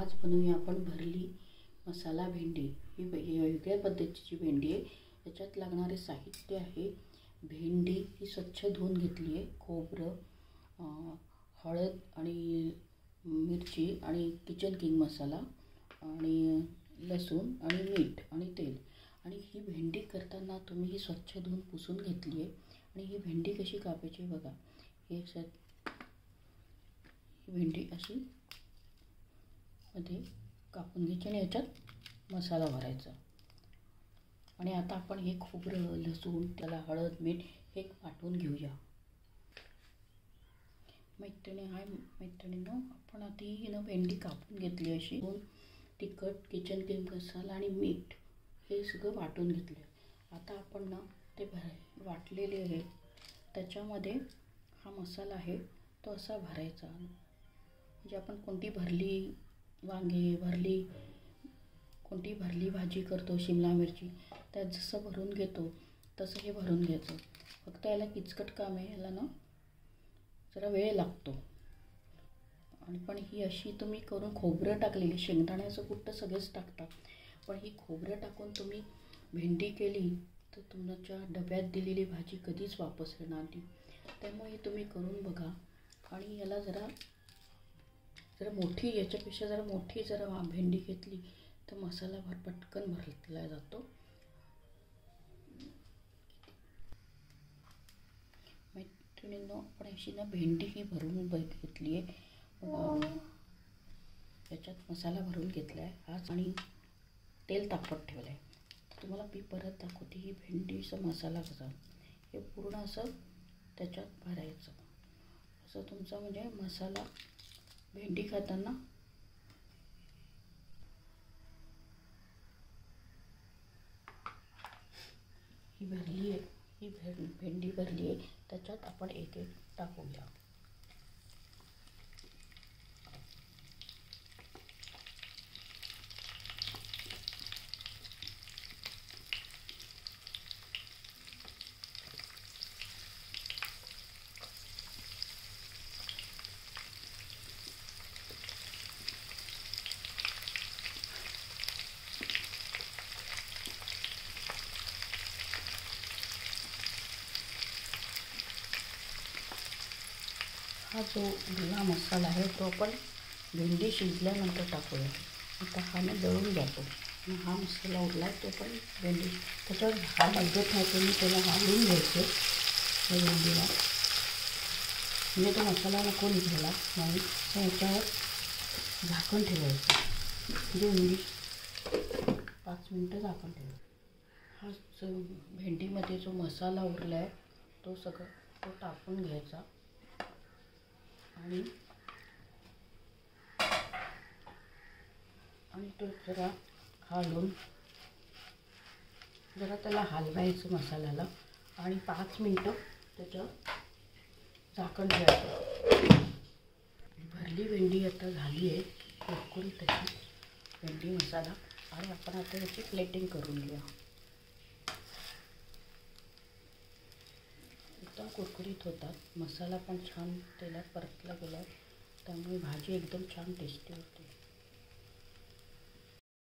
आज बनवूया आपण भरली मसाला भेंडी। ही वेगळ्या पद्धतीची भेंडी आहे। याच्यात लागणारे साहित्य आहे भेंडी ही स्वच्छ धुवून घेतली आहे, खोबरं, हळद आणि मिरची आणि किचन किंग मसाला आणि लसूण आणि मीठ आणि तेल। आणि ही भेंडी करताना तुम्ही ही स्वच्छ धुवून पुसून घेतली आहे। आणि ही भेंडी कशी कापायची बघा। ही भेंडी अशी मध्ये कापून घ्यायची आणि याच्यात मसाला भरायचा। आणि आता आपण हे खोबरं, लसूण, त्याला हळद, मीठ हे वाटून घेऊया। मैत्रिणींनो, आपण आता ही भेंडी कापून घेतली अशी। तिखट, किचन किंग मसाला आणि मीठ हे सगळं वाटून घेतलं। आता आपण ते वाटलेले आहे त्याच्यामध्ये हा मसाला आहे तो असा भरायचा। म्हणजे आपण कोणती भरली वांगी, कोणती भरली भाजी करतो, शिमला मिरची, त्यात जसं भरून घेतो तसं हे भरून घ्यायचं। फक्त याला किचकट काम आहे, याला जरा वेळ लागतो। आणि पण ही अशी तुम्ही करून खोबरं टाकलेली, शेंगदाण्याचं कुट्ट सगळेच टाकतात, पण ही खोबरं टाकून तुम्ही भेंडी केली तर तुमच्या डब्यात दिलेली भाजी कधीच वापस येणार नाही। त्यामुळे तुम्ही करून बघा। आणि याला जरा मोठी, याच्यापेक्षा जरा मोठी भेंडी घेतली तर मसाला पटकन भरला जातो। मैत्रिणींनो, आपण अशी भेंडी ही भरून घेतली आहे। याच्यात मसाला भरून घेतला आहे आज आणि तेल तापत ठेवलं आहे। तुम्हाला मी परत दाखवते ही भेंडीचा मसाला कसा। हे पूर्ण असं त्याच्यात भरायचं। असं तुमचा म्हणजे मसाला भेंडी खाताना ही भरली आहे, ही भेंडी भरली आहे, त्याच्यात आपण एक एक टाकूया। हा जो भरला मसाला आहे तो आपण भेंडी शिजल्यानंतर टाकूया। आता हा दळून जातो। हा मसाला उरला तो पण भेंडी त्याच्यावर हा बघत नाही, तुम्ही त्याला हलवून घ्यायचं भेंडीला, म्हणजे तो मसाला नको निघाला म्हणून याच्यावर झाकण ठेवायचं। म्हणजे भेंडी 5 मिनटं झाकण ठेवायचं। हा जो भेंडीमध्ये जो मसाला उरला आहे तो सगळं तो टाकून घ्यायचा आणि तो जरा हलवून त्याला हलवायचं मसाल्याला आणि 5 मिनटं त्याच्यावर झाकण ठेवायचं। भरली भेंडी आता झाली आहे कुरकुरीत तशी भेंडी मसाला। आणि आपण आता त्याची प्लेटिंग करून घेऊया। एकदम कुरकुरीत होतात, मसाला पण छान तेलात परतला गेला, त्यामुळे भाजी एकदम छान टेस्टी होते।